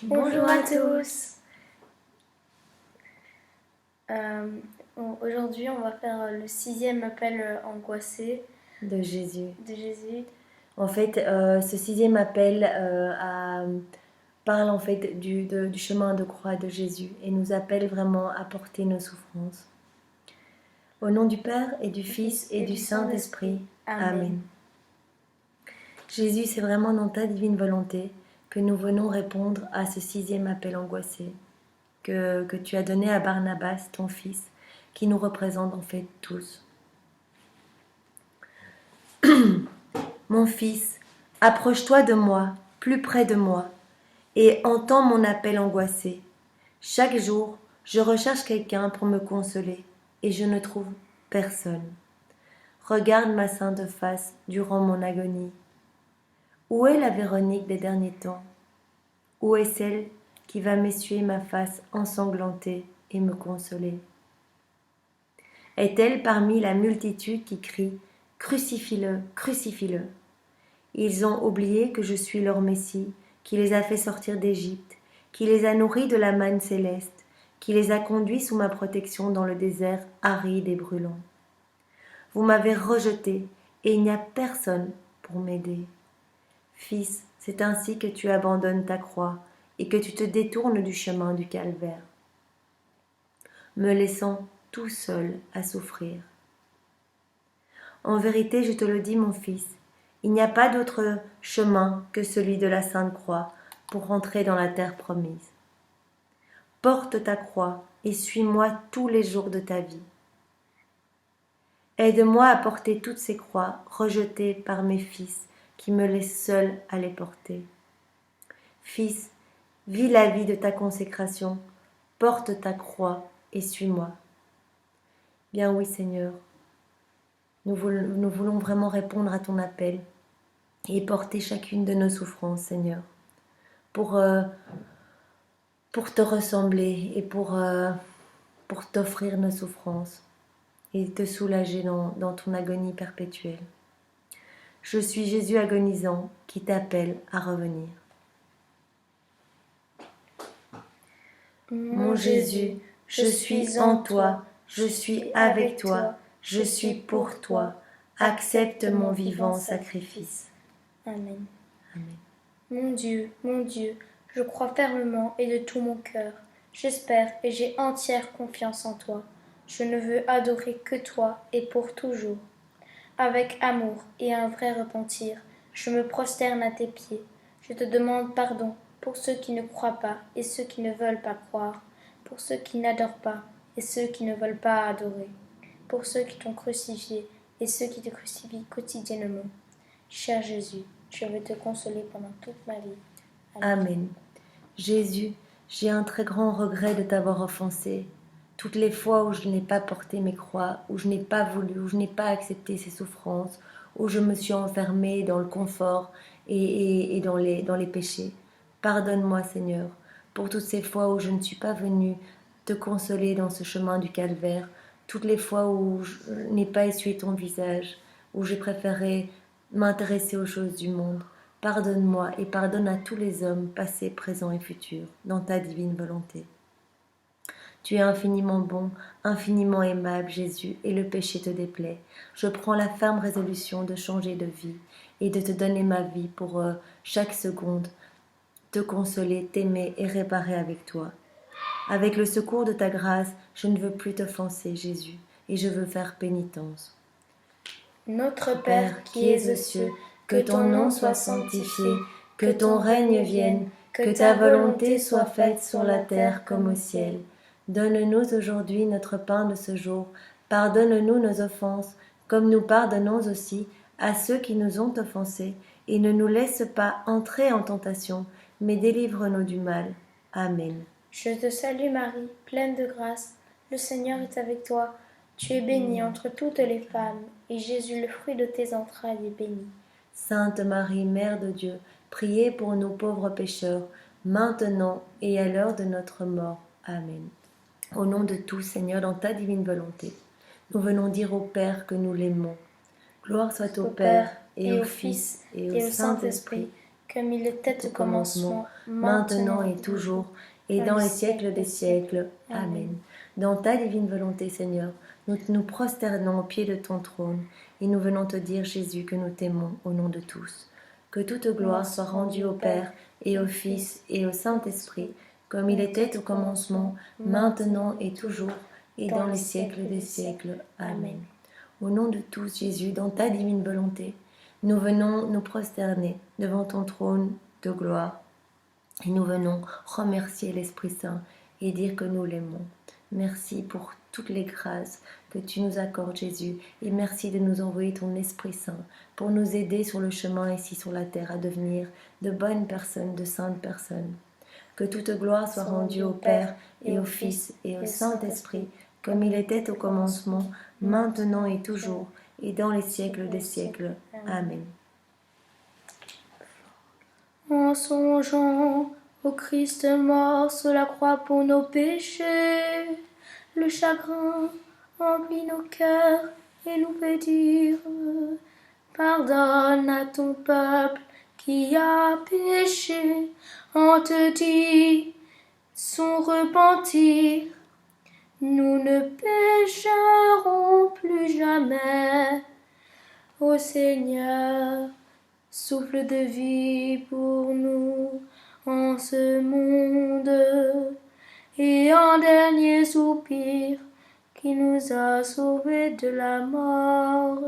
Bonjour à tous. Aujourd'hui, on va faire le 6e appel angoissé de Jésus. de Jésus. En fait, ce 6e appel parle en fait du chemin de croix de Jésus et nous appelle vraiment à porter nos souffrances. Au nom du Père et du Fils et du Saint-Esprit. Amen. Jésus, c'est vraiment dans ta divine volonté que nous venons répondre à ce 6e appel angoissé que tu as donné à Barnabas, ton fils, qui nous représente en fait tous. Mon fils, approche-toi de moi, plus près de moi, et entends mon appel angoissé. Chaque jour, je recherche quelqu'un pour me consoler, et je ne trouve personne. Regarde ma sainte face durant mon agonie. Où est la Véronique des derniers temps? Où est celle qui va m'essuyer ma face ensanglantée et me consoler? Est-elle parmi la multitude qui crie « Crucifie-le, crucifie-le » Ils ont oublié que je suis leur Messie, qui les a fait sortir d'Égypte, qui les a nourris de la manne céleste, qui les a conduits sous ma protection dans le désert aride et brûlant. Vous m'avez rejeté, et il n'y a personne pour m'aider. Fils, c'est ainsi que tu abandonnes ta croix et que tu te détournes du chemin du calvaire, me laissant tout seul à souffrir. En vérité, je te le dis, mon fils, il n'y a pas d'autre chemin que celui de la Sainte Croix pour rentrer dans la terre promise. Porte ta croix et suis-moi tous les jours de ta vie. Aide-moi à porter toutes ces croix rejetées par mes fils qui me laissent seul à les porter. Fils, vis la vie de ta consécration, porte ta croix et suis-moi. Bien oui, Seigneur, nous voulons vraiment répondre à ton appel et porter chacune de nos souffrances, Seigneur, pour te ressembler et pour t'offrir nos souffrances et te soulager dans ton agonie perpétuelle. Je suis Jésus agonisant qui t'appelle à revenir. Mon Jésus, je suis en toi, je suis avec toi, je suis pour toi. Accepte mon vivant sacrifice. Amen. Amen. Mon Dieu, je crois fermement et de tout mon cœur. J'espère et j'ai entière confiance en toi. Je ne veux adorer que toi et pour toujours. Avec amour et un vrai repentir, je me prosterne à tes pieds. Je te demande pardon pour ceux qui ne croient pas et ceux qui ne veulent pas croire, pour ceux qui n'adorent pas et ceux qui ne veulent pas adorer, pour ceux qui t'ont crucifié et ceux qui te crucifient quotidiennement. Cher Jésus, je veux te consoler pendant toute ma vie. Amen. Jésus, j'ai un très grand regret de t'avoir offensé. Toutes les fois où je n'ai pas porté mes croix, où je n'ai pas voulu, où je n'ai pas accepté ces souffrances, où je me suis enfermée dans le confort et dans les péchés. Pardonne-moi, Seigneur, pour toutes ces fois où je ne suis pas venue te consoler dans ce chemin du calvaire, toutes les fois où je n'ai pas essuyé ton visage, où j'ai préféré m'intéresser aux choses du monde. Pardonne-moi et pardonne à tous les hommes, passés, présents et futurs, dans ta divine volonté. Tu es infiniment bon, infiniment aimable, Jésus, et le péché te déplaît. Je prends la ferme résolution de changer de vie et de te donner ma vie pour chaque seconde, te consoler, t'aimer et réparer avec toi. Avec le secours de ta grâce, je ne veux plus t'offenser, Jésus, et je veux faire pénitence. Notre Père qui es aux cieux, que ton nom soit sanctifié, que ton règne vienne, que ta volonté soit faite sur la terre comme au ciel. Donne-nous aujourd'hui notre pain de ce jour. Pardonne-nous nos offenses, comme nous pardonnons aussi à ceux qui nous ont offensés. Et ne nous laisse pas entrer en tentation, mais délivre-nous du mal. Amen. Je te salue Marie, pleine de grâce. Le Seigneur est avec toi. Tu es bénie entre toutes les femmes, et Jésus, le fruit de tes entrailles, est béni. Sainte Marie, Mère de Dieu, priez pour nous pauvres pécheurs, maintenant et à l'heure de notre mort. Amen. Au nom de tout, Seigneur, dans ta divine volonté, nous venons dire au Père que nous l'aimons. Gloire soit au Père, et au Fils, et au Saint-Esprit, comme il était au commencement, maintenant et toujours, et dans les siècles des siècles. Amen. Dans ta divine volonté, Seigneur, nous nous prosternons au pied de ton trône, et nous venons te dire, Jésus, que nous t'aimons au nom de tous. Que toute gloire soit rendue au Père, et au Fils, et au Saint-Esprit, comme il était au commencement, maintenant et toujours, et dans les siècles des siècles. Amen. Au nom de tous, Jésus, dans ta divine volonté, nous venons nous prosterner devant ton trône de gloire, et nous venons remercier l'Esprit Saint et dire que nous l'aimons. Merci pour toutes les grâces que tu nous accordes, Jésus, et merci de nous envoyer ton Esprit Saint pour nous aider sur le chemin ici sur la terre à devenir de bonnes personnes, de saintes personnes. Que toute gloire soit rendue au Père et au Fils et au Saint-Esprit, comme il était au commencement, maintenant et toujours, et dans les siècles des siècles. Amen. En songeant au Christ mort sur la croix pour nos péchés, le chagrin emplit nos cœurs et nous fait dire: pardonne à ton peuple qui a péché. On te dit son repentir, nous ne pécherons plus jamais. Ô Seigneur, souffle de vie pour nous en ce monde, et en dernier soupir qui nous a sauvés de la mort.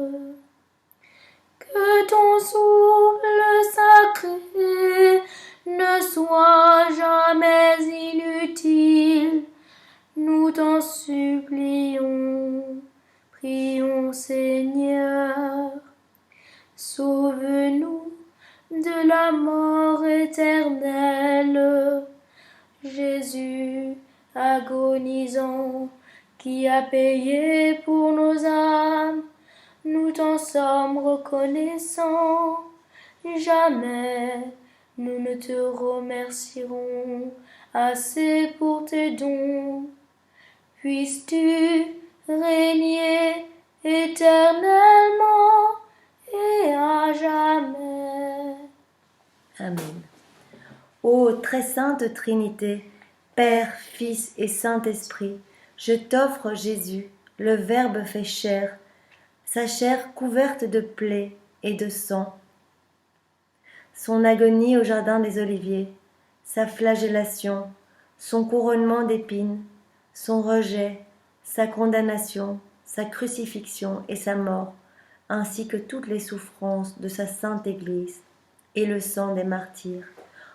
Que ton souffle sacré ne soit jamais inutile, nous t'en supplions, prions Seigneur. Sauve-nous de la mort éternelle. Jésus, agonisant, qui a payé pour nos âmes, nous t'en sommes reconnaissants. Jamais nous ne te remercierons assez pour tes dons. Puisses-tu régner éternellement et à jamais. Amen. Ô très sainte Trinité, Père, Fils et Saint-Esprit, je t'offre Jésus, le Verbe fait chair, sa chair couverte de plaies et de sang, son agonie au jardin des Oliviers, sa flagellation, son couronnement d'épines, son rejet, sa condamnation, sa crucifixion et sa mort, ainsi que toutes les souffrances de sa sainte Église, et le sang des martyrs,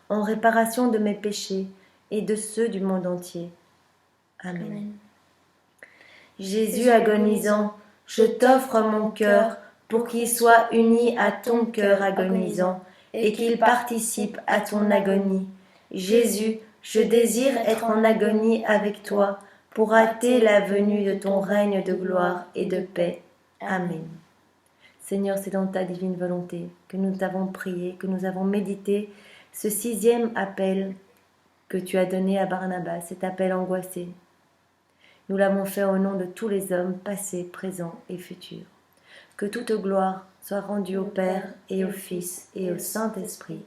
en réparation de mes péchés et de ceux du monde entier. Amen. Amen. Jésus agonisant, je t'offre mon cœur pour qu'il soit uni à ton cœur agonisant et qu'il participe à ton agonie. Jésus, je désire être en agonie avec toi pour hâter la venue de ton règne de gloire et de paix. Amen. Seigneur, c'est dans ta divine volonté que nous t'avons prié, que nous avons médité ce 6e appel que tu as donné à Barnabas, cet appel angoissé. Nous l'avons fait au nom de tous les hommes, passés, présents et futurs. Que toute gloire soit rendue au Père et au Fils et au Saint-Esprit,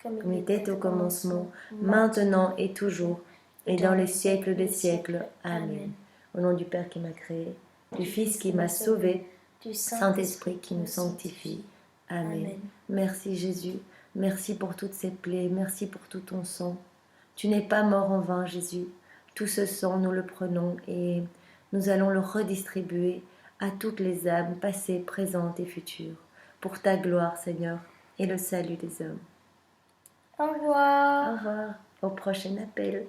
comme il était au commencement, maintenant et toujours, et dans les siècles des siècles. Amen. Au nom du Père qui m'a créé, du Fils qui m'a sauvé, du Saint-Esprit qui nous sanctifie. Amen. Merci Jésus, merci pour toutes ces plaies, merci pour tout ton sang. Tu n'es pas mort en vain, Jésus. Tout ce sang, nous le prenons et nous allons le redistribuer à toutes les âmes passées, présentes et futures, pour ta gloire, Seigneur, et le salut des hommes. Au revoir. Au revoir. Au prochain appel.